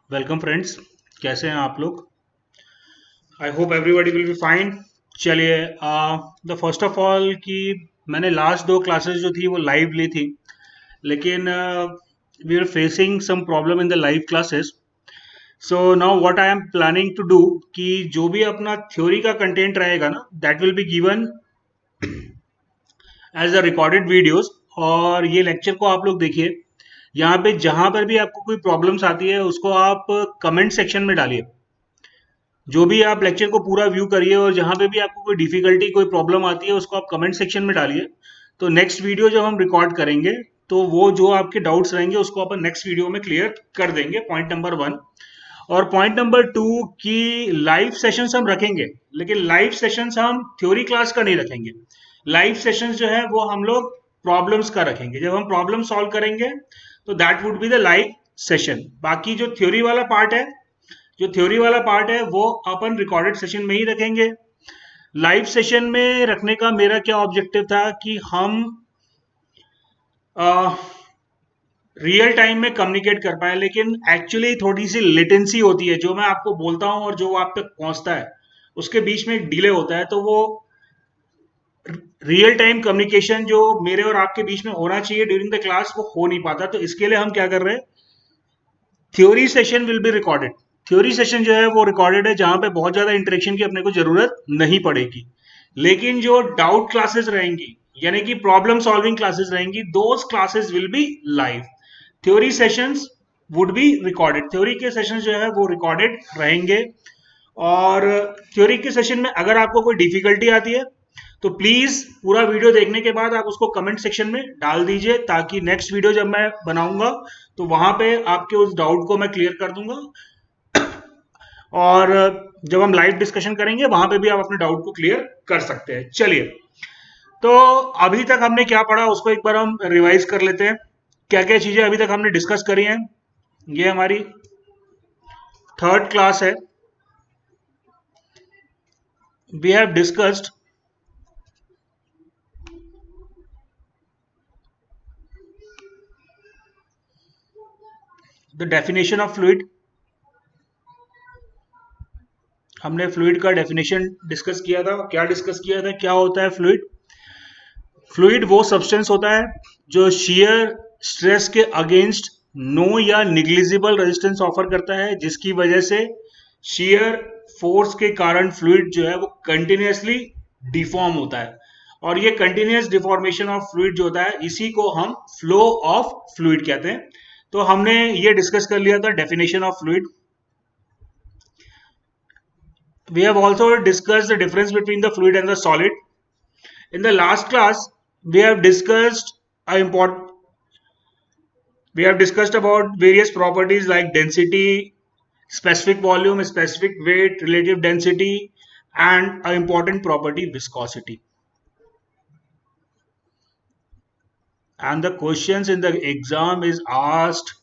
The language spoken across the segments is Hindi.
Welcome friends. कैसे हैं आप लोग? I hope everybody will be fine. चलिए, द फर्स्ट ऑफ ऑल कि मैंने लास्ट दो क्लासेस जो थी वो लाइव ली थी, लेकिन we are facing some problem in the live classes. So now what I am planning to do कि जो भी अपना थ्योरी का कंटेंट रहेगा ना, that will be given as a recorded videos. और ये लेक्चर को आप लोग देखिए, यहाँ पे जहाँ पर भी आपको कोई प्रॉब्लम्स आती है उसको आप कमेंट सेक्शन में डालिए। जो भी आप लेक्चर को पूरा व्यू करिए और जहाँ पे भी आपको कोई डिफिकल्टी कोई प्रॉब्लम आती है उसको आप कमेंट सेक्शन में डालिए। तो नेक्स्ट वीडियो जब हम रिकॉर्ड करेंगे तो वो जो आपके डाउट्स रहेंगे उसको अपन नेक्स्ट वीडियो में क्लियर कर देंगे। Point number one. और पॉइंट नंबर टू कि लाइव सेशंस हम रखेंगे, लेकिन लाइव सेशंस हम थ्योरी क्लास का नहीं रखेंगे। लाइव सेशंस जो है वो हम लोग प्रॉब्लम्स का रखेंगे। जब हम प्रॉब्लम सॉल्व करेंगे तो that would be the live session. बाकी जो थ्योरी वाला पार्ट है वो अपन रिकॉर्डेड सेशन में ही रखेंगे। लाइव सेशन में रखने का मेरा क्या ऑब्जेक्टिव था कि हम रियल टाइम में कम्युनिकेट कर पाए, लेकिन एक्चुअली थोड़ी सी लेटेंसी होती है। जो मैं आपको बोलता हूँ और जो आप तक पहुंचता है उसके बीच में एक डिले होता है, तो वो रियल टाइम कम्युनिकेशन जो मेरे और आपके बीच में होना चाहिए ड्यूरिंग द क्लास वो हो नहीं पाता। तो इसके लिए हम क्या कर रहे हैं, theory session will be recorded. Theory session जो है वो रिकॉर्डेड है, जहां पे बहुत ज्यादा इंटरेक्शन की अपने को जरूरत नहीं पड़ेगी। लेकिन जो डाउट क्लासेस रहेंगी, यानी कि प्रॉब्लम सॉल्विंग क्लासेस रहेंगी, those classes will be live. Theory sessions would be recorded. Theory के सेशंस जो है वो रिकॉर्डेड रहेंगे। और थ्योरी के सेशन में अगर आपको कोई डिफिकल्टी आती है तो प्लीज पूरा वीडियो देखने के बाद आप उसको कमेंट सेक्शन में डाल दीजिए, ताकि नेक्स्ट वीडियो जब मैं बनाऊंगा तो वहां पे आपके उस डाउट को मैं क्लियर कर दूंगा। और जब हम लाइव डिस्कशन करेंगे वहां पे भी आप अपने डाउट को क्लियर कर सकते हैं। चलिए, तो अभी तक हमने क्या पढ़ा उसको एक बार हम रिवाइज कर लेते हैं। क्या क्या चीजें अभी तक हमने डिस्कस करी हैं। ये हमारी थर्ड क्लास है। We have discussed the definition of fluid. हमने फ्लूइड का डेफिनेशन डिस्कस किया था। क्या डिस्कस किया था, क्या होता है फ्लूइड? फ्लूइड वो सब्सटेंस होता है जो शियर स्ट्रेस के अगेंस्ट नो या निग्लिजिबल रेजिस्टेंस ऑफर करता है, जिसकी वजह से शियर फोर्स के कारण फ्लूइड जो है वो कंटिन्यूसली डिफॉर्म होता है। और ये कंटिन्यूस डिफॉर्मेशन ऑफ फ्लूइड जो होता है इसी को हम फ्लो ऑफ फ्लूइड कहते हैं। तो हमने ये डिस्कस कर लिया था definition of fluid. We have also discussed the difference between the fluid and the solid. In the last class, we have discussed a important we have discussed about various properties like density, specific volume, specific weight, relative density, and an important property viscosity. And the questions in the exam is asked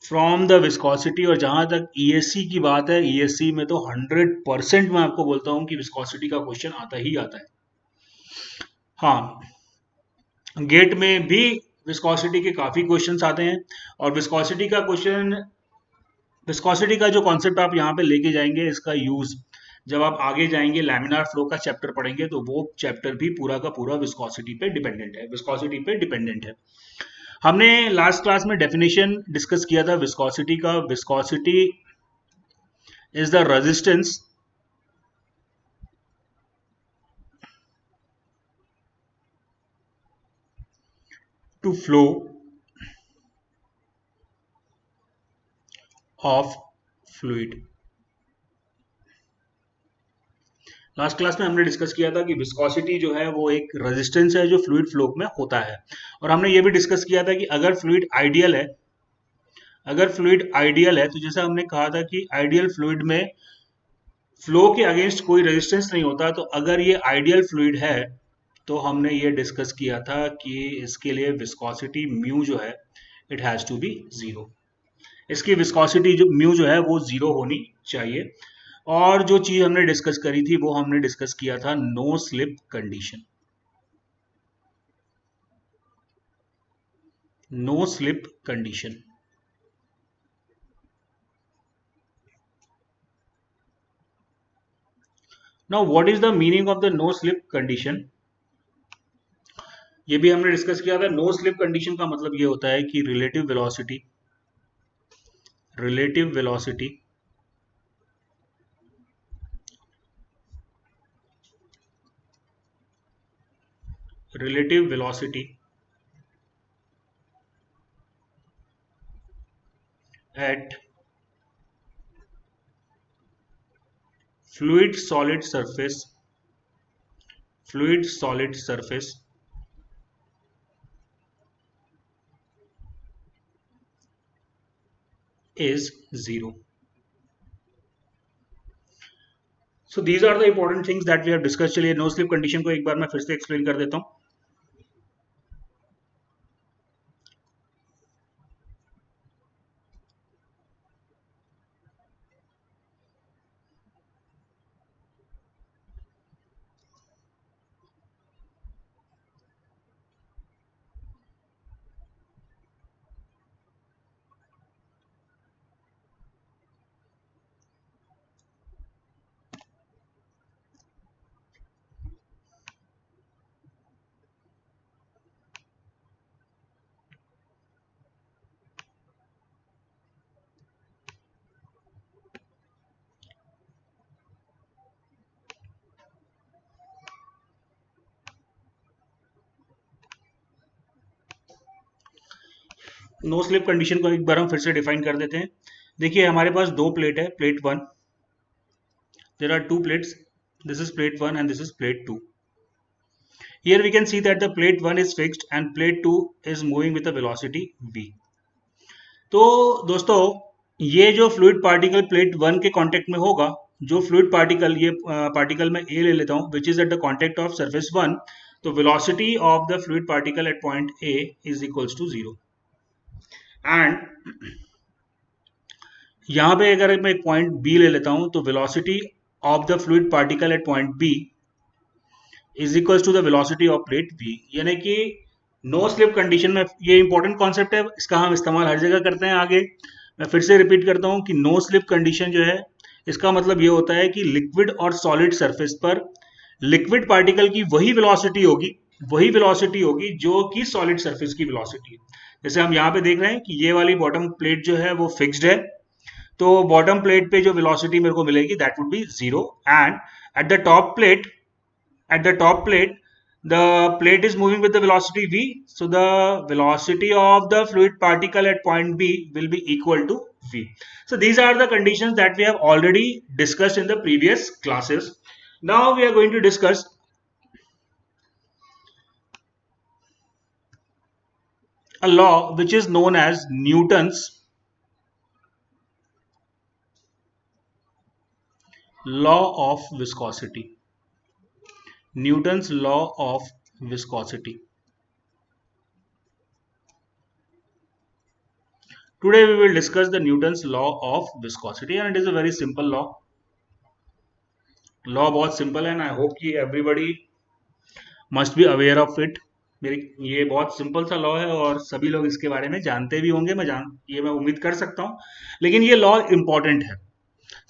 from the viscosity. और जहां तक ईएससी की बात है, ईएससी में तो 100% मैं आपको बोलता हूं कि विस्कोसिटी का क्वेश्चन आता ही आता है। हाँ, गेट में भी विस्कोसिटी के काफी क्वेश्चंस आते हैं। और विस्कोसिटी का जो कॉन्सेप्ट आप यहाँ पे लेके जाएंगे, इसका यूज जब आप आगे जाएंगे लैमिनार फ्लो का चैप्टर पढ़ेंगे तो वो चैप्टर भी पूरा का पूरा विस्कोसिटी पे डिपेंडेंट है। हमने लास्ट क्लास में डेफिनेशन डिस्कस किया था विस्कोसिटी का। Viscosity is the resistance to flow of fluid. Last class में हमने डिस्कस किया था कि विस्कोसिटी जो है वो एक रेजिस्टेंस है जो फ्लूइड फ्लो में होता है। और हमने ये भी डिस्कस किया था कि अगर फ्लूइड आइडियल है तो जैसे हमने कहा था कि आइडियल फ्लूइड में फ्लो के अगेंस्ट कोई रेजिस्टेंस नहीं होता। तो अगर ये आइडियल फ्लूइड है तो हमने ये डिस्कस किया था कि इसके लिए विस्कोसिटी म्यू जो है it has to be zero. इसकी विस्कोसिटी जो म्यू जो है वो जीरो होनी चाहिए। और जो चीज हमने डिस्कस करी थी वो हमने डिस्कस किया था no slip condition. No slip condition now what is the meaning of the no slip condition? ये भी हमने डिस्कस किया था। नो स्लिप कंडीशन का मतलब ये होता है कि relative velocity relative velocity at fluid solid surface is 0. So these are the important things that we have discussed. चलिए नो स्लिप कंडीशन को एक बार मैं फिर से एक्सप्लेन कर देता हूँ। नो स्लिप कंडीशन को एक बार हम फिर से डिफाइन कर देते हैं। देखिए हमारे पास दो प्लेट है, plate one, there are two plates, this is plate one and this is plate two. Here we can see that the plate 1 is fixed and plate 2 is moving with a velocity v. तो दोस्तों ये जो फ्लूइड पार्टिकल प्लेट 1 के कांटेक्ट में होगा, जो फ्लूइड पार्टिकल, ये पार्टिकल मैं ए ले लेता हूँ, which is at the contact of surface 1, तो velocity of the fluid particle at point A is equals to 0। And यहाँ पे अगर मैं एक पॉइंट बी ले लेता हूँ, तो velocity of the fluid particle at point B is equals to the velocity of plate V. यानी कि नो स्लिप कंडीशन में, ये इंपॉर्टेंट कॉन्सेप्ट है, इसका हम इस्तेमाल हर जगह करते हैं। आगे मैं फिर से रिपीट करता हूँ कि नो स्लिप कंडीशन जो है, इसका मतलब ये होता है कि लिक्विड और सॉलिड सरफेस पर लिक्विड पार्टिकल की वही वेलोसिटी होगी जो कि सॉलिड सरफेस की वेलोसिटी है। जैसे हम यहाँ पे देख रहे हैं कि ये वाली बॉटम प्लेट जो है वो फिक्स्ड है, तो बॉटम प्लेट पे जो वेलोसिटी मेरे को मिलेगी that would be 0। And at the top plate, the plate is moving with the velocity v, so the velocity of the fluid particle at point b will be equal to v. So these are the conditions that we have already discussed in the previous classes. Now we are going to discuss a law which is known as Newton's law of viscosity. Newton's law of viscosity. Today we will discuss the Newton's law of viscosity, and it is a very simple law. Law बहुत सिंपल है, एंड आई होप कि everybody must be aware of it. मेरी ये बहुत सिंपल सा लॉ है और सभी लोग इसके बारे में जानते भी होंगे, ये मैं उम्मीद कर सकता हूँ। लेकिन ये लॉ इंपॉर्टेंट है,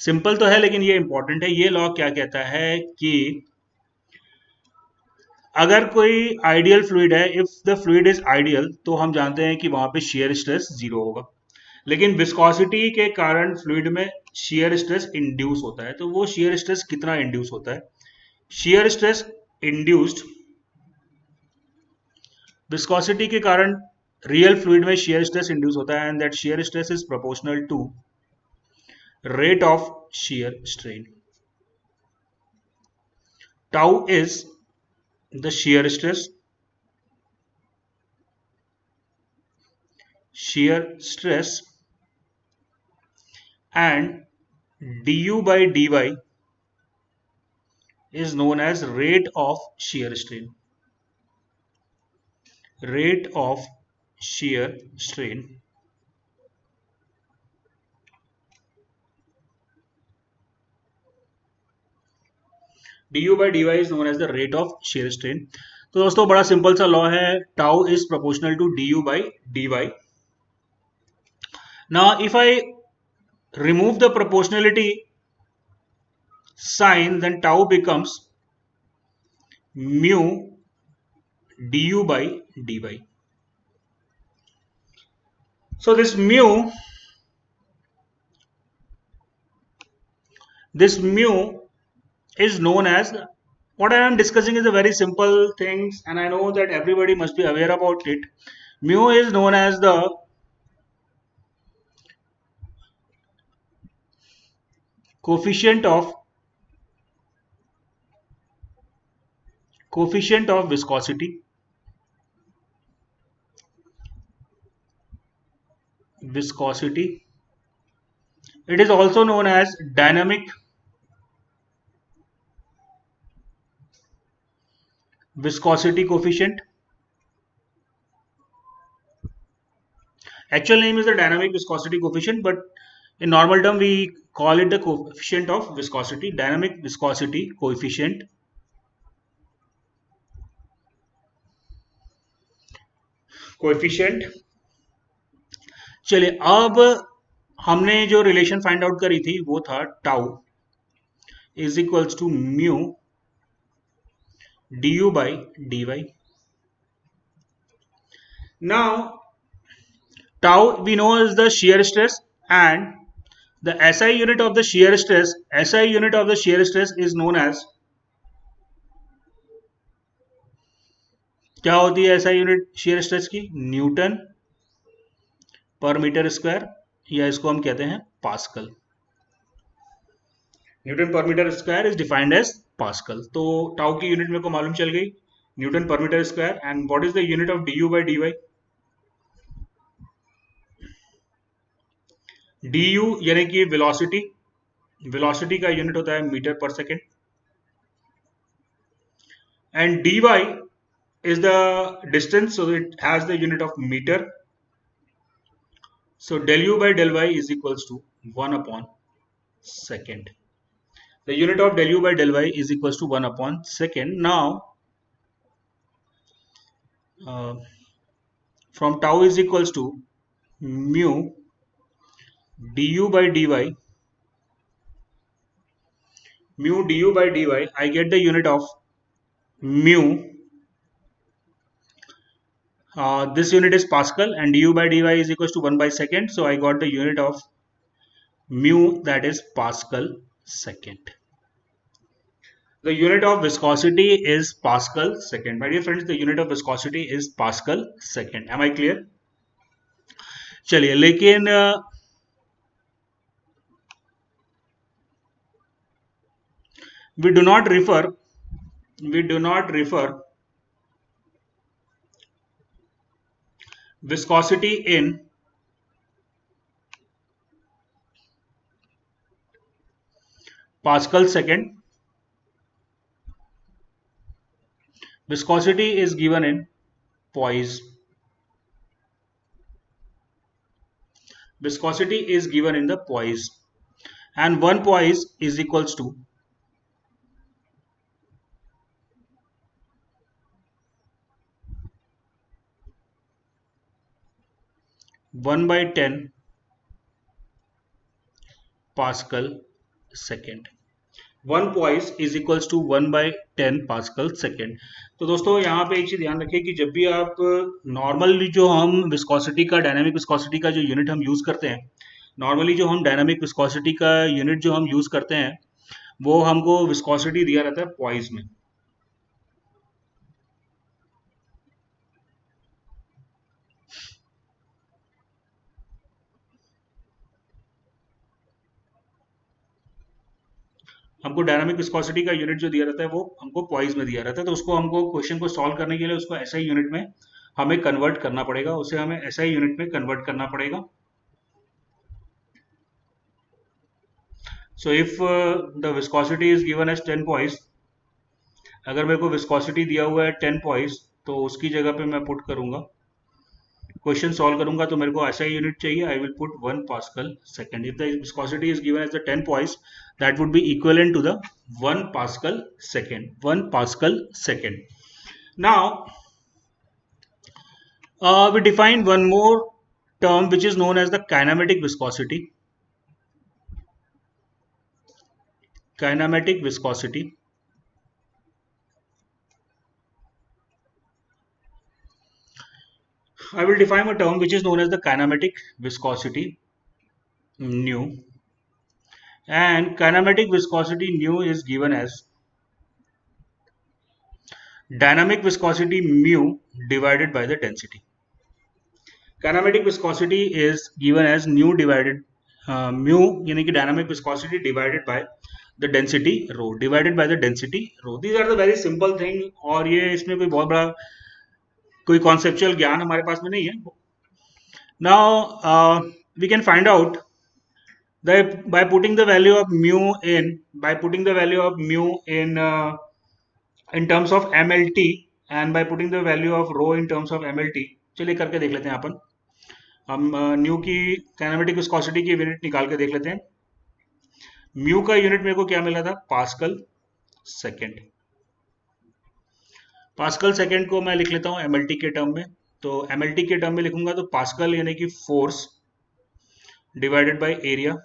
सिंपल तो है लेकिन ये इंपॉर्टेंट है। ये लॉ क्या कहता है कि अगर कोई आइडियल फ्लूइड है, if the fluid is ideal, तो हम जानते हैं कि वहां पे शियर स्ट्रेस 0 होगा। लेकिन विस्कोसिटी के कारण फ्लूइड में शियर स्ट्रेस इंड्यूस होता है। तो वो शियर स्ट्रेस कितना इंड्यूस होता है? शियर स्ट्रेस इंड्यूस्ड, विस्कोसिटी के कारण रियल फ्लूइड में शियर स्ट्रेस इंड्यूस होता है, and that shear stress is proportional to rate of shear strain. Tau is the shear stress and du by dy is known as rate of shear strain. Rate of shear strain du by dy is known as the rate of shear strain. तो दोस्तों बड़ा सिंपल सा लॉ है, tau is proportional to du by dy. Now if I remove the proportionality sign, then tau becomes mu du by dy. So this mu is known as, what I am discussing is a very simple things, and I know that everybody must be aware about it. Mu is known as the coefficient of viscosity. Viscosity. It is also known as dynamic viscosity coefficient. Actual name is the dynamic viscosity coefficient, but in normal term we call it the coefficient of viscosity, dynamic viscosity coefficient. चलिए, अब हमने जो रिलेशन फाइंड आउट करी थी वो था tau is equals to mu du by dy. Now tau we know is the shear stress, and the SI unit of the shear stress is known as, क्या होती है SI यूनिट shear stress की? न्यूटन पर मीटर स्क्वायर, या इसको हम कहते हैं pascal. Newton per metre square is defined as pascal. तो टाउ की यूनिट मेरे को मालूम चल गई, newton per metre square. And what is the unit of du by dy? du यानी कि वेलोसिटी का यूनिट होता है मीटर पर second, and dy is the distance, so it has the unit of meter. So del u by del y is equals to 1 upon second. The unit of del u by del y is equals to 1 upon second. Now from tau is equals to mu du by dy, I get the unit of mu. This unit is Pascal, and du by dy is equals to 1 by second. So I got the unit of mu, that is Pascal second. The unit of viscosity is Pascal second. My dear friends, the unit of viscosity is Pascal second. Am I clear? चलिए, लेकिन we do not refer viscosity in Pascal second. Viscosity is given in poise. Viscosity is given in the poise, and 1 poise is equals to 1 by 10 Pascal second. 1 poise is equals to 1 by 10 Pascal second. तो दोस्तों यहाँ पे एक चीज ध्यान रखिए कि जब भी आप नॉर्मली जो हम विस्कोसिटी का, डायनामिक विस्कोसिटी का जो यूनिट हम यूज करते हैं, नॉर्मली जो हम डायनामिक विस्कोसिटी का यूनिट जो हम यूज करते हैं वो हमको विस्कोसिटी दिया रहता है पॉइस में. हमको डायनामिक विस्कोसिटी का यूनिट जो दिया रहता है वो हमको पॉइस में दिया रहता है. तो उसको हमको क्वेश्चन को सॉल्व करने के लिए उसको एसआई यूनिट में हमें कन्वर्ट करना पड़ेगा, उसे हमें एसआई यूनिट में कन्वर्ट करना पड़ेगा. So if the viscosity is given as 10 poise, अगर मेरे को विस्कोसिटी दिया हुआ है 10 पॉइस, तो उसकी जगह पे मैं पुट करूंगा, क्वेश्चन सॉल्व करूंगा तो मेरे को एसआई यूनिट चाहिए. I will put 1 pascal second. If the viscosity is given as the 10 poise, that would be equivalent to the 1 Pascal second. Now we define one more term which is known as the kinematic viscosity. Kinematic viscosity, I will define a term which is known as the kinematic viscosity nu, and kinematic viscosity nu is given as dynamic viscosity mu divided by the density. Kinematic viscosity is given as nu divided mu यानी कि dynamic viscosity divided by the density rho, divided by the density rho. These are the very simple thing, और ये इसमें कोई बहुत बड़ा कोई कॉन्सेप्चुअल ज्ञान हमारे पास में नहीं है. Now we can find out that by putting the value of mu in terms of MLT, and by putting the value of rho in terms of MLT. चलिए करके देख लेते हैं अपन. हम न्यू की काइनेमेटिक विस्कोसिटी की यूनिट निकाल के देख लेते हैं. म्यू का यूनिट मेरे को क्या मिला था? Pascal second. पास्कल सेकेंड को मैं लिख लेता हूं एमएलटी के टर्म में. तो एमएलटी के टर्म में लिखूंगा तो पास्कल यानी कि force divided by area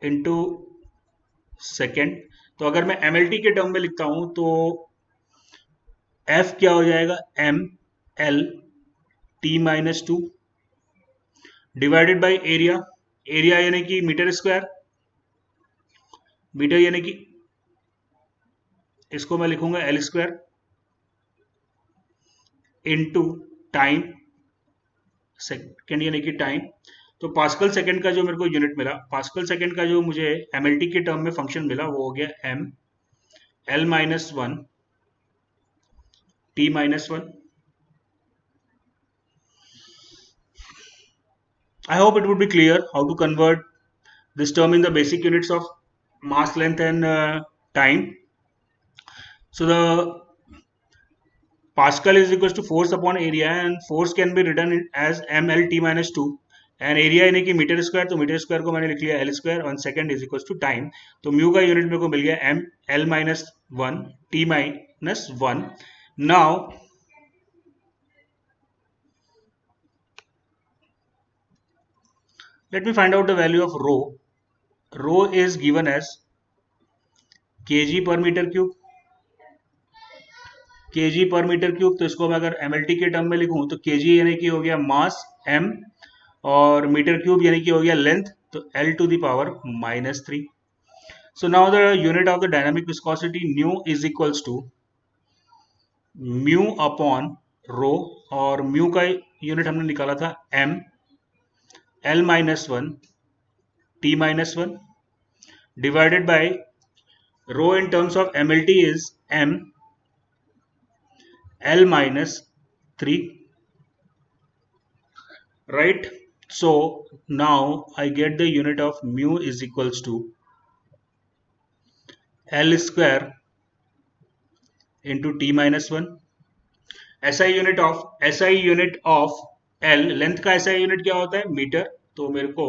into second. तो अगर मैं एमएलटी के टर्म में लिखता हूं तो एफ क्या हो जाएगा? M L T minus two divided by area. Area यानी कि मीटर स्क्वायर, मीटर यानी कि इसको मैं लिखूंगा L square into time, second यानी कि टाइम. तो पास्कल सेकेंड का जो मेरे को यूनिट मिला, पास्कल सेकेंड का जो मुझे एमएलटी के टर्म में फंक्शन मिला वो हो गया M L minus one T minus one. I hope it would be clear how to convert this term in the basic units of mass, length and time. So the Pascal is equals to force upon area, and force can be written as mlt minus 2, and area यानी कि मीटर स्क्वायर, तो मीटर स्क्वायर को मैंने लिख लिया एल स्क्वायर, और second is equal to time. तो म्यू का यूनिट मेरे को मिल गया M L minus one T minus one. Now let me find out the value of rho. Rho is given as kg per meter cube, kg per meter cube. तो इसको मैं अगर mlt के टर्म में लिखूं तो kg यानी कि हो गया मास m, और मीटर क्यूब यानी कि हो गया लेंथ, तो l to the power minus 3. So now the unit of the dynamic viscosity nu is equals to mu upon rho, और mu का यूनिट हमने निकाला था m l minus 1 t minus 1 divided by rho in terms of MLT is m l minus 3, right? So now I get the unit of mu is equals to l square into t minus 1. SI unit of L, length का SI यूनिट क्या होता है? मीटर. तो मेरे को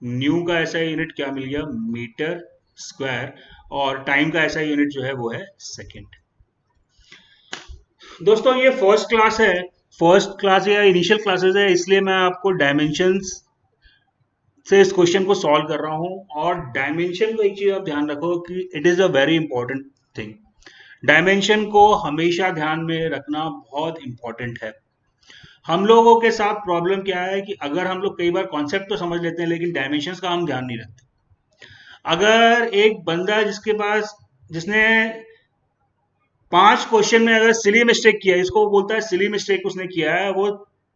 न्यू का SI यूनिट क्या मिल गया? Metre square. और टाइम का SI यूनिट जो है वो है सेकेंड. दोस्तों ये फर्स्ट क्लास है, फर्स्ट क्लास या इनिशियल क्लासेस है, इसलिए मैं आपको डायमेंशंस से इस क्वेश्चन को सॉल्व कर रहा हूं. और डायमेंशन को एक चीज आप ध्यान रखो कि it is a very important thing. Dimension को हमेशा ध्यान में रखना बहुत इंपॉर्टेंट है. हम लोगों के साथ प्रॉब्लम क्या है कि अगर हम लोग कई बार कॉन्सेप्ट तो समझ लेते हैं लेकिन डायमेंशंस का हम ध्यान नहीं रखते. अगर एक बंदा जिसने 5 क्वेश्चन में अगर सिली मिस्टेक किया, इसको बोलता है सिली मिस्टेक उसने किया है, वो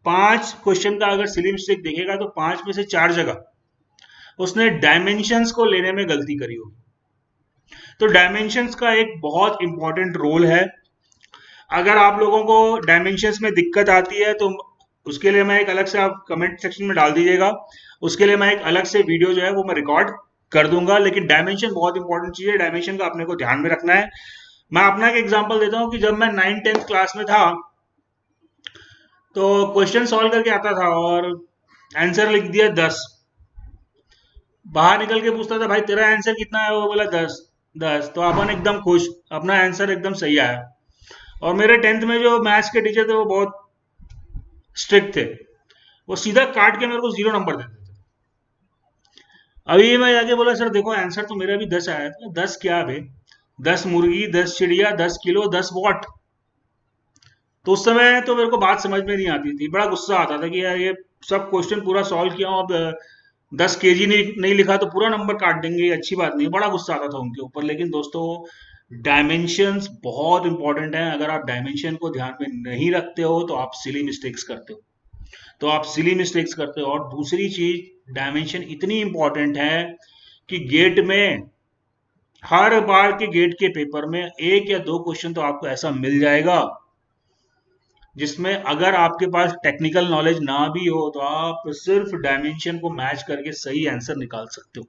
5 क्वेश्चन का अगर सिली मिस्टेक देखेगा तो 5 में से 4 जगह उसने डायमेंशंस को लेने में गलती करी होगी. तो डायमेंशंस का एक बहुत इंपॉर्टेंट रोल है. अगर आप लोगों को डायमेंशंस में दिक्कत आती है तो उसके लिए मैं एक अलग से, आप कमेंट सेक्शन में डाल दीजिएगा, उसके लिए मैं एक अलग से वीडियो जो है वो मैं रिकॉर्ड कर दूंगा. लेकिन डायमेंशन बहुत इंपॉर्टेंट चीज है, डायमेंशन का अपने को ध्यान में रखना है. मैं अपना एक एग्जांपल देता हूं कि जब मैं 9th-10th क्लास में था तो क्वेश्चन सॉल्व करके आता था और आंसर लिख दिया 10. बाहर निकल के पूछता था भाई तेरा आंसर कितना है, वो बोला 10. तो अपन एकदम खुश, अपना आंसर एकदम सही आया. और मेरे 10th में जो मैथ्स के टीचर थे वो बहुत स्ट्रिक्ट थे, वो सीधा काट के मेरे को 0 नंबर देते थे. अभी मैं जाके बोला सर देखो आंसर तो मेरा भी 10 आया था। 10 क्या भाई, 10 मुर्गी, 10 चिड़िया, 10 किलो, 10 वॉट। तो उस समय तो मेरे को बात समझ में नहीं आती थी, बड़ा गुस्सा आता था कि यार ये सब क्वेश्चन पूरा सॉल्व किया हूं, अब 10 kg नहीं लिखा तो पूरा नंबर काट देंगे, ये अच्छी बात नहीं। बड़ा गुस्सा आता था उनके ऊपर। लेकिन दोस्तों, डायमेंशंस बहुत इंपॉर्टेंट हैं। अगर आप डायमेंशन को ध्यान में नहीं रखते हो तो आप सिली मिस्टेक्स करते हो, और दूसरी चीज, डायमेंशन इतनी इंपॉर्टेंट है कि गेट में, हर बार के गेट के पेपर में एक या दो क्वेश्चन तो आपको ऐसा मिल जाएगा जिसमें अगर आपके पास टेक्निकल नॉलेज ना भी हो तो आप सिर्फ डायमेंशन को मैच करके सही आंसर निकाल सकते हो।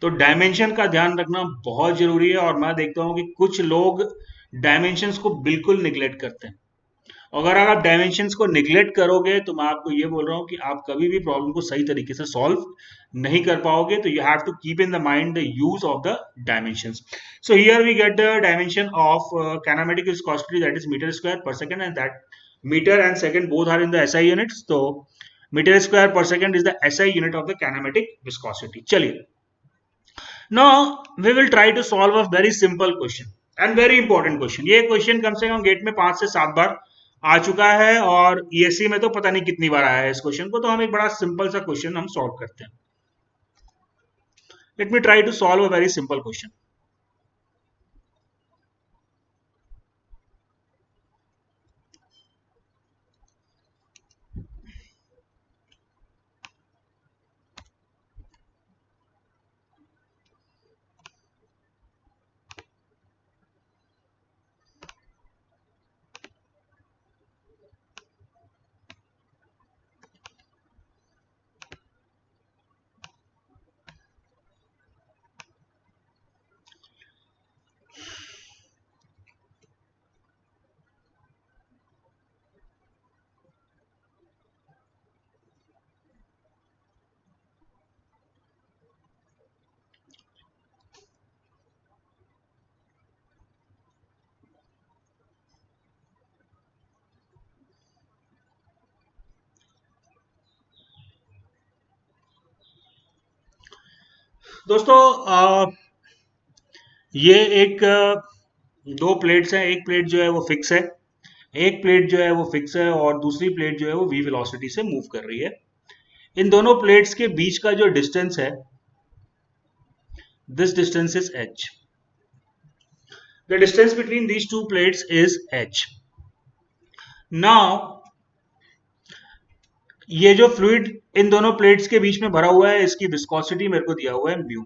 तो डायमेंशन का ध्यान रखना बहुत जरूरी है। और मैं देखता हूं कि कुछ लोग डायमेंशंस को बिल्कुल निगलेक्ट करते हैं। अगर आप डायमेंशंस को निगलेक्ट करोगे तो मैं आपको ये बोल रहा हूँ कि आप कभी भी प्रॉब्लम को सही तरीके से सॉल्व नहीं कर पाओगे। तो you have to keep in the mind the use of the dimensions. So here we get the dimension of kinematic viscosity, that is meter square per second, and that meter and second both are in the SI units. तो मीटर स्क्वायर पर second is the SI unit of the kinematic viscosity. चलिए, now we will try to solve a very simple question and very important question. ये क्वेश्चन कम से कम गेट में 5 से 7 बार आ चुका है और ESC में तो पता नहीं कितनी बार आया है इस क्वेश्चन को। तो हम एक बड़ा सिंपल सा क्वेश्चन हम सॉल्व करते हैं। Let me try to solve a very simple question. दोस्तों, ये एक दो प्लेट्स हैं। एक प्लेट जो है वो फिक्स है, और दूसरी प्लेट जो है वो वी वेलोसिटी से मूव कर रही है। इन दोनों प्लेट्स के बीच का जो डिस्टेंस है, this distance is h। The distance between these two plates is h. Now, ये जो फ्लूइड इन दोनों प्लेट्स के बीच में भरा हुआ है, इसकी विस्कोसिटी मेरे को दिया हुआ है mu.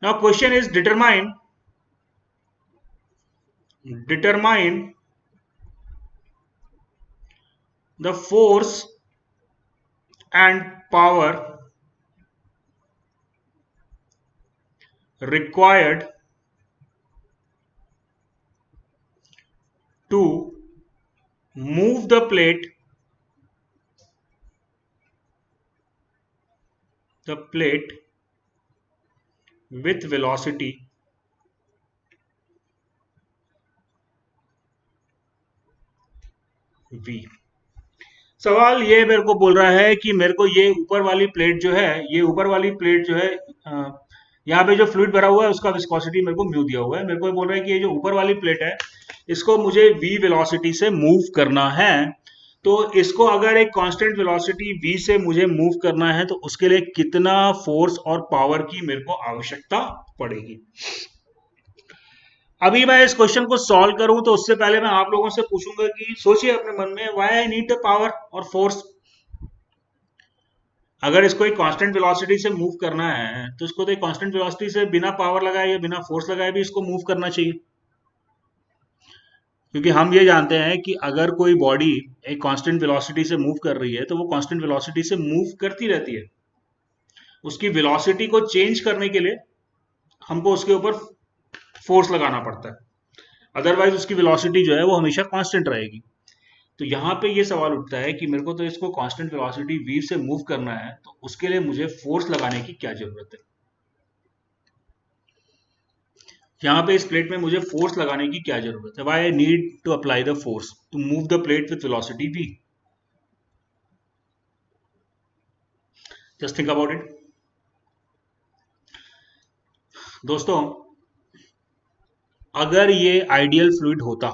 Now question is determine the force and power required to move the plate with velocity v। सवाल ये मेरे को बोल रहा है कि मेरे को ये ऊपर वाली प्लेट जो है, यहाँ पे जो फ्लूइड भरा हुआ है उसका विस्कोसिटी मेरे को म्यू दिया हुआ है। मेरे को ये बोल रहा है कि ये जो ऊपर वाली प्लेट है इसको मुझे v वेलोसिटी से मूव करना है। तो इसको अगर एक कांस्टेंट वेलोसिटी v से मुझे मूव करना है तो उसके लिए कितना फोर्स और पावर की मेरे को आवश्यकता पड़ेगी। अभी मैं इस क्वेश्चन को सॉल्व करूं तो उससे पहले मैं आप लोगों से पूछूंगा कि सोचिए अपने मन में, why I need the power और फोर्स। अगर इसको एक कांस्टेंट वेलोसिटी से मूव करना है तो इसको तो एक कांस्टेंट वेलोसिटी से बिना पावर लगाए या बिना फोर्स लगाए भी इसको मूव करना चाहिए। क्योंकि हम ये जानते हैं कि अगर कोई बॉडी एक कांस्टेंट वेलोसिटी से मूव कर रही है तो वो कांस्टेंट वेलोसिटी से मूव करती रहती है। उसकी वेलोसिटी को चेंज करने के लिए हमको उसके ऊपर फोर्स लगाना पड़ता है, अदरवाइज उसकी वेलोसिटी जो है वो हमेशा कांस्टेंट रहेगी। तो यहाँ पे ये सवाल उठता है कि मेरे को तो इसको कांस्टेंट वेलोसिटी v से मूव करना है, तो उसके लिए मुझे फोर्स लगाने की क्या जरूरत है। यहाँ पे इस प्लेट में मुझे फोर्स लगाने की क्या जरूरत है। Why I need to apply the force to move the plate with velocity v। Just think about it. दोस्तों, अगर ये आइडियल फ्लूइड होता,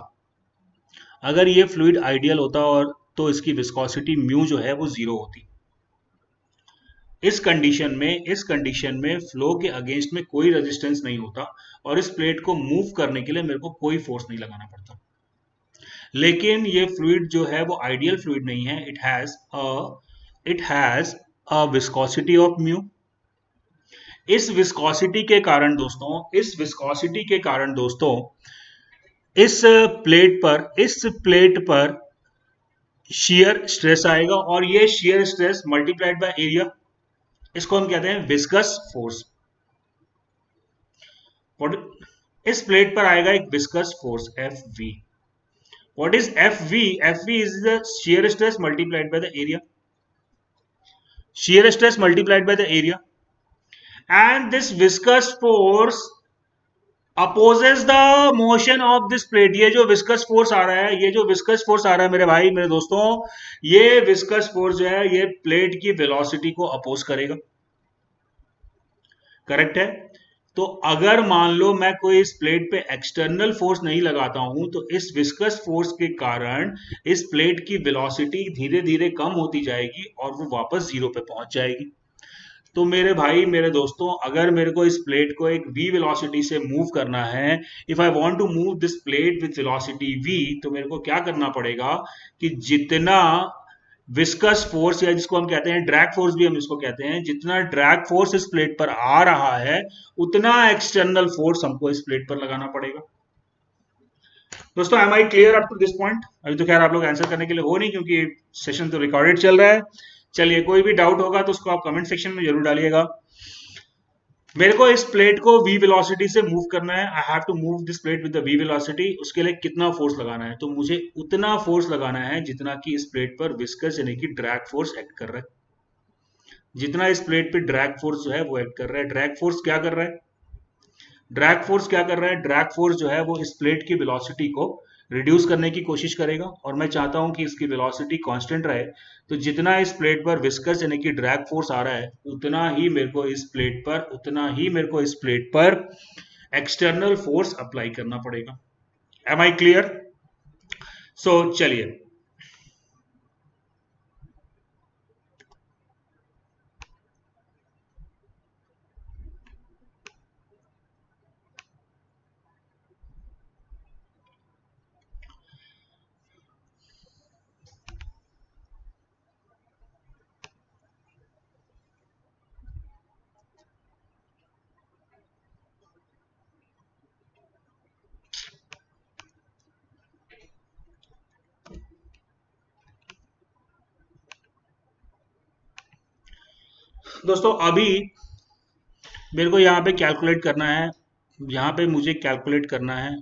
अगर ये फ्लूइड आइडियल होता और तो इसकी विस्कोसिटी म्यू जो है वो जीरो होती। इस कंडीशन में फ्लो के अगेंस्ट में कोई रेजिस्टेंस नहीं होता और इस प्लेट को मूव करने के लिए मेरे को कोई फोर्स नहीं लगाना पड़ता। लेकिन ये फ्लूइड जो है वो आइडियल फ्लूइड नहीं है। It has a viscosity of mu. इस विस्कोसिटी के कारण दोस्तों इस प्लेट पर शियर स्ट्रेस आएगा और ये shear stress multiplied by area, इसको हम कहते हैं विस्कस फोर्स। इस प्लेट पर आएगा एक viscous force F V. What is F V? F V is the shear stress multiplied by the area, shear stress multiplied by the area, and this viscous force opposes the motion of this plate. ये जो विस्कस फोर्स आ रहा है, ये जो विस्कस फोर्स आ रहा है मेरे भाई मेरे दोस्तों, ये विस्कस फोर्स जो है ये प्लेट की वेलोसिटी को अपोज करेगा। करेक्ट है? तो अगर मान लो मैं कोई इस प्लेट पे एक्सटर्नल फोर्स नहीं लगाता हूं तो इस विस्कस फोर्स के कारण इस प्लेट की वेलोसिटी धीरे धीरे कम होती जाएगी और वो वापस जीरो पे पहुंच जाएगी। तो मेरे भाई मेरे दोस्तों, अगर मेरे को इस प्लेट को एक v वेलोसिटी से मूव करना है, if I want to move this plate with velocity v, तो मेरे को क्या करना पड़ेगा कि जितना विस्कस फोर्स या जिसको हम कहते हैं ड्रैग फोर्स भी हम इसको कहते हैं, जितना ड्रैग फोर्स इस प्लेट पर आ रहा है उतना एक्सटर्नल फोर्स हमको इस प्लेट पर लगाना पड़ेगा। दोस्तों, am I clear up to this point? अभी तो खैर आप लोग आंसर करने के लिए हो नहीं क्योंकि सेशन तो रिकॉर्डेड चल रहा है। चलिए, कोई भी डाउट होगा तो उसको आप कमेंट सेक्शन में जरूर डालिएगा। मेरे को इस प्लेट को v वेलोसिटी से मूव करना है। I have to move this plate with the v velocity. उसके लिए कितना फोर्स लगाना है? तो मुझे उतना फोर्स लगाना है जितना कि इस प्लेट पर विस्कस यानी कि ड्रैग फोर्स एक्ट कर रहा है। जितना इस प्लेट पे ड्रैग फोर्स जो है वो एक्ट कर रहा है। ड्रैग फोर्स क्या कर रहा है? ड्रैग फोर्स क्या कर रहा है? ड्रैग फोर्स जो है वो इस प्लेट की वेलोसिटी को रिड्यूस करने की कोशिश करेगा और मैं चाहता हूं कि इसकी वेलोसिटी कांस्टेंट रहे। तो जितना इस प्लेट पर विस्कस यानी कि ड्रैग फोर्स आ रहा है उतना ही मेरे को इस प्लेट पर एक्सटर्नल फोर्स अप्लाई करना पड़ेगा। M I clear? सो चलिए, दोस्तों अभी मेरे को यहाँ पे कैलकुलेट करना है, यहाँ पे मुझे कैलकुलेट करना है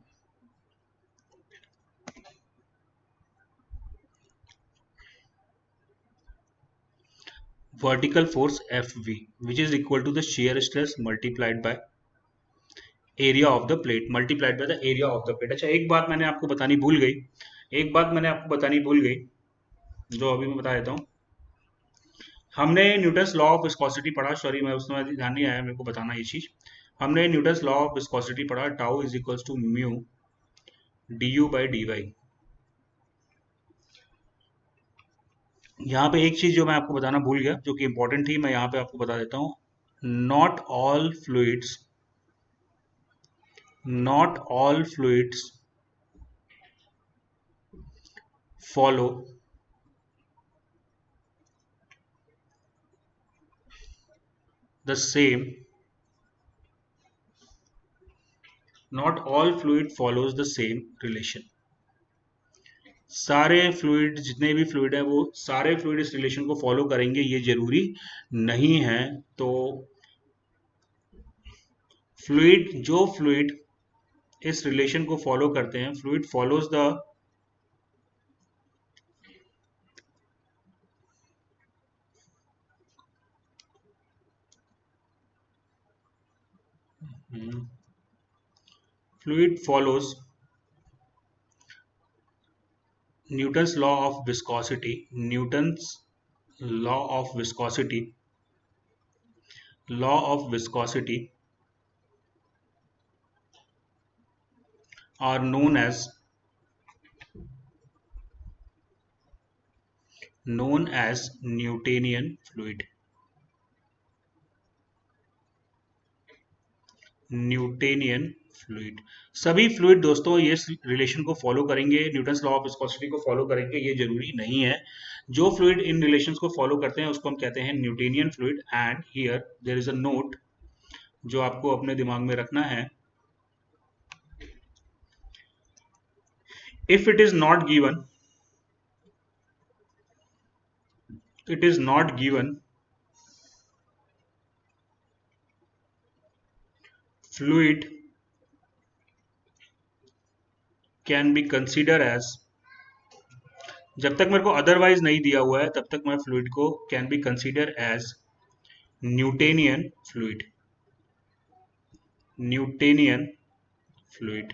vertical force Fv, which is equal to the shear stress multiplied by area of the plate multiplied by the area of the plate. अच्छा, एक बात मैंने आपको बतानी भूल गई, जो अभी मैं बता देता हूँ। हमने न्यूटन्स लॉ ऑफ विस्कोसिटी पढ़ा, सॉरी मैं उस समय ध्यान नहीं आया मेरे को बताना ये चीज। हमने न्यूटन्स लॉ ऑफ विस्कोसिटी पढ़ा, tau is equals to mu D U by D Y. यहाँ पे एक चीज जो मैं आपको बताना भूल गया जो कि इंपॉर्टेंट थी, मैं यहाँ पे आपको बता देता हूँ। Not all fluids not all fluids follow the same not all fluid follows the same relation। सारे फ्लूइड, जितने भी फ्लूइड है वो सारे फ्लूइड इस रिलेशन को फॉलो करेंगे ये जरूरी नहीं है। तो फ्लूइड इस रिलेशन को फॉलो करते हैं, fluid follows the fluid follows Newton's law of viscosity, law of viscosity law of viscosity are known as Newtonian fluid. Newtonian fluid. सभी फ्लूइड दोस्तों ये रिलेशन को फॉलो करेंगे, न्यूटन्स लॉ ऑफ विस्कोसिटी को फॉलो करेंगे, ये जरूरी नहीं है। जो फ्लूइड इन रिलेशंस को फॉलो करते हैं उसको हम कहते हैं Newtonian fluid. And here there is a note जो आपको अपने दिमाग में रखना है। If it is not given, fluid can be considered as, जब तक मेरे को अदरवाइज नहीं दिया हुआ है तब तक मैं फ्लूइड को can be consider as Newtonian fluid. Newtonian fluid.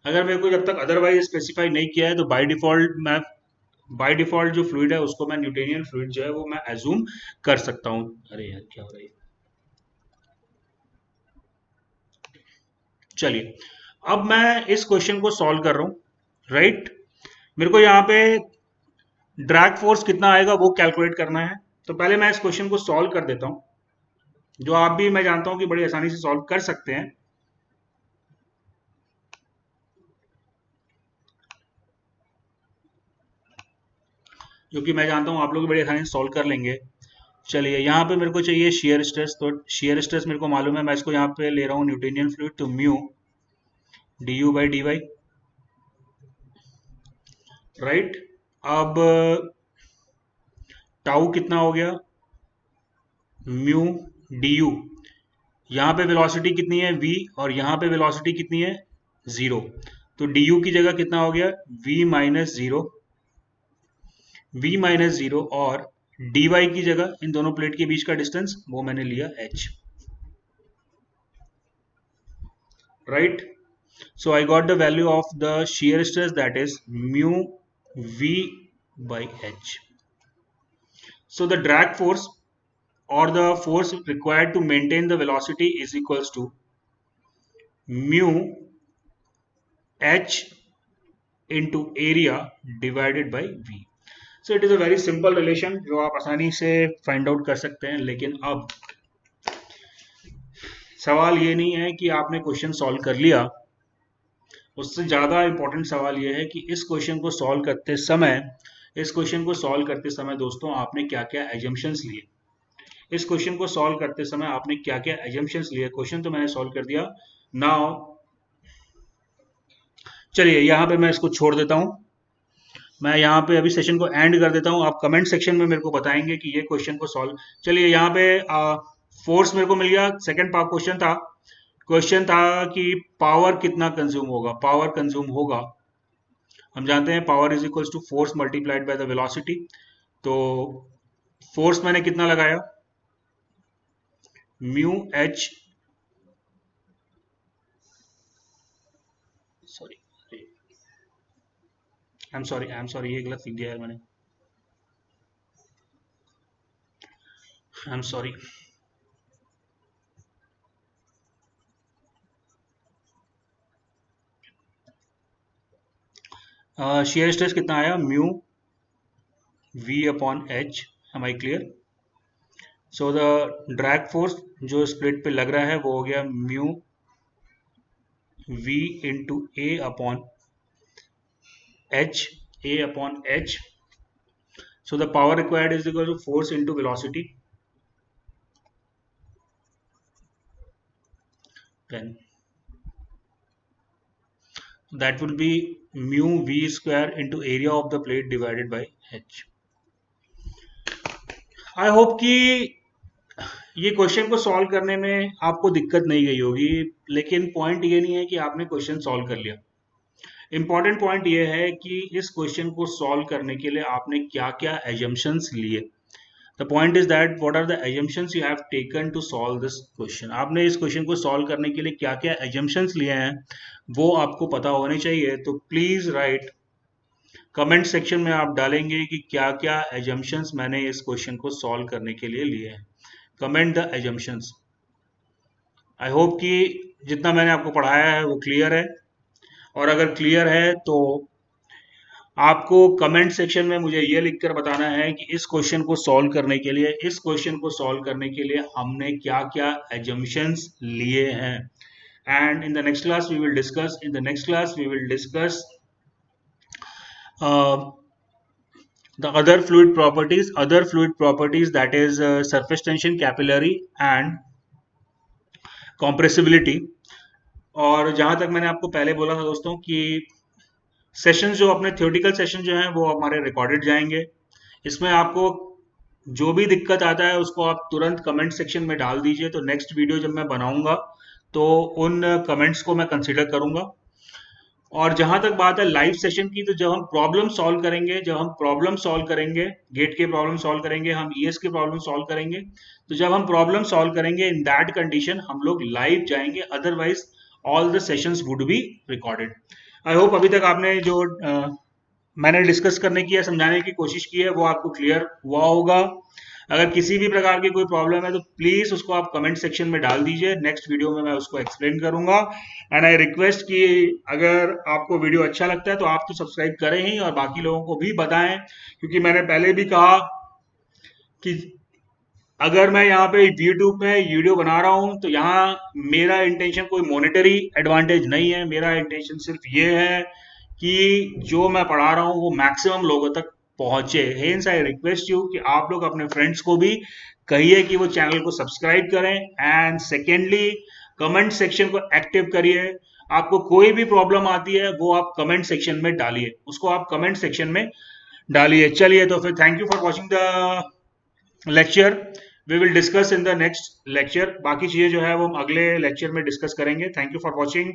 अगर मेरे को जब तक अदरवाइज स्पेसिफाई नहीं किया है तो बाय डिफॉल्ट जो फ्लूइड है उसको मैं न्यूटेनियन फ्लूइड जो है वो मैं एज्यूम कर सकता हूं। अरे यार क्या हो रहा है। चलिए अब मैं इस क्वेश्चन को सॉल्व कर रहा हूं। राइट, मेरे को यहाँ पे ड्रैग फोर्स कितना आएगा वो कैलकुलेट करना है। तो पहले मैं इस क्वेश्चन को सॉल्व कर देता हूं, जो आप भी मैं जानता हूं कि बड़ी आसानी से सॉल्व कर सकते हैं। जो कि मैं जानता हूं आप लोग बड़ी आसानी से सॉल्व कर लेंगे। चलिए यहाँ पे मेरे को चाहिए शेयर स्ट्रेस, तो शेयर स्ट्रेस मेरे को मालूम है, मैं इसको यहाँ पे ले रहा हूँ न्यूटेनियन फ्लूइड, तो mu D U by D Y. Right, अब टाउ कितना हो गया, म्यू डी यू। यहाँ पे वेलोसिटी कितनी है v, और यहाँ पे वेलोसिटी कितनी है 0, तो डी यू की जगह कितना हो गया v-0, और dy की जगह इन दोनों प्लेट के बीच का डिस्टेंस वो मैंने लिया h। Right, so I got the value of the shear stress, that is mu v by h. So the drag force or the force required to maintain the velocity is equals to mu h into area divided by v. So it is a very simple relation जो आप आसानी से फाइंड आउट कर सकते हैं। लेकिन अब सवाल ये नहीं है कि आपने क्वेश्चन सॉल्व कर लिया, उससे ज़्यादा इंपॉर्टेंट सवाल यह है कि इस क्वेश्चन को सॉल्व करते समय दोस्तों आपने क्या क्या एजम्पशंस लिए। इस क्वेश्चन को सॉल्व करते समय आपने क्या क्या एजम्पशंस लिए। क्वेश्चन तो मैंने सॉल्व कर दिया। नाउ चलिए यहाँ पे मैं इसको छोड़ देता हूँ, मैं यहाँ पे अभी सेशन को एंड कर देता हूँ। आप कमेंट सेक्शन में मेरे को बताएंगे कि ये क्वेश्चन को सॉल्व। चलिए यहाँ पे फोर्स मेरे को मिल गया। सेकेंड क्वेश्चन था कि पावर कितना कंज्यूम होगा। पावर कंज्यूम होगा, हम जानते हैं power is equals to force multiplied by the velocity. तो फोर्स मैंने कितना लगाया, mu H, I am sorry ये गलत लिख दिया है मैंने, I am sorry. Shear stress कितना आया, mu v upon H. Am I clear. So the drag force जो स्प्लिट पे लग रहा है वो हो गया mu v into A upon H. So the power required is equal to force into velocity. then that will be mu v square into area of the plate divided by h. I hope कि ये क्वेश्चन को सॉल्व करने में आपको दिक्कत नहीं गई होगी। लेकिन पॉइंट ये नहीं है कि आपने क्वेश्चन सॉल्व कर लिया। इंपॉर्टेंट पॉइंट ये है कि इस क्वेश्चन को सॉल्व करने के लिए आपने क्या क्या एजम्पशंस लिए। The point is that what are the assumptions you have taken to solve this question. आपने इस क्वेश्चन को सॉल्व करने के लिए क्या क्या एजम्पशंस लिए हैं वो आपको पता होने चाहिए। तो प्लीज राइट, कमेंट सेक्शन में आप डालेंगे कि क्या क्या एजम्पशंस मैंने इस क्वेश्चन को सॉल्व करने के लिए लिए हैं। Comment the assumptions. I hope कि जितना मैंने आपको पढ़ाया है वो क्लियर है, और अगर क्लियर है तो आपको कमेंट सेक्शन में मुझे ये लिखकर बताना है कि इस क्वेश्चन को सॉल्व करने के लिए, इस क्वेश्चन को सॉल्व करने के लिए हमने क्या क्या एजम्पशंस लिए हैं। And in the next class we will discuss, in the next class we will discuss the other fluid properties, that is surface tension, capillary and compressibility. और जहां तक मैंने आपको पहले बोला था दोस्तों कि सेशंस जो अपने थ्योरेटिकल सेशन जो हैं वो हमारे रिकॉर्डेड जाएंगे। इसमें आपको जो भी दिक्कत आता है उसको आप तुरंत कमेंट सेक्शन में डाल दीजिए, तो नेक्स्ट वीडियो जब मैं बनाऊंगा तो उन कमेंट्स को मैं कंसिडर करूंगा। और जहां तक बात है लाइव सेशन की, तो जब हम प्रॉब्लम सॉल्व करेंगे, गेट के प्रॉब्लम सॉल्व करेंगे, हम ईएस के प्रॉब्लम सॉल्व करेंगे, तो जब हम प्रॉब्लम सॉल्व करेंगे इन दैट कंडीशन हम लोग लाइव जाएंगे, otherwise all the sessions would be recorded. I hope अभी तक आपने जो मैंने डिस्कस करने की या समझाने की कोशिश की है वो आपको क्लियर हुआ होगा। अगर किसी भी प्रकार की कोई प्रॉब्लम है तो प्लीज उसको आप कमेंट सेक्शन में डाल दीजिए, नेक्स्ट वीडियो में मैं उसको एक्सप्लेन करूंगा। एंड आई रिक्वेस्ट कि अगर आपको वीडियो अच्छा लगता है तो आप तो सब्सक्राइब करें ही और बाकी लोगों को भी बताएं, क्योंकि मैंने पहले भी कहा कि अगर मैं यहाँ पे यूट्यूब में वीडियो बना रहा हूँ तो यहाँ मेरा इंटेंशन कोई मॉनेटरी एडवांटेज नहीं है, मेरा इंटेंशन सिर्फ ये है कि जो मैं पढ़ा रहा हूँ वो मैक्सिमम लोगों तक पहुंचे। हेंस आई रिक्वेस्ट यू कि आप लोग अपने फ्रेंड्स को भी कहिए कि वो चैनल को सब्सक्राइब करें, एंड सेकेंडली कमेंट सेक्शन को एक्टिव करिए। आपको कोई भी प्रॉब्लम आती है वो आप कमेंट सेक्शन में डालिए, उसको आप कमेंट सेक्शन में डालिए। चलिए तो फिर thank you for watching the lecture, we will discuss in the next lecture. बाकी चीजें जो है वो हम अगले लेक्चर में डिस्कस करेंगे। Thank you for watching.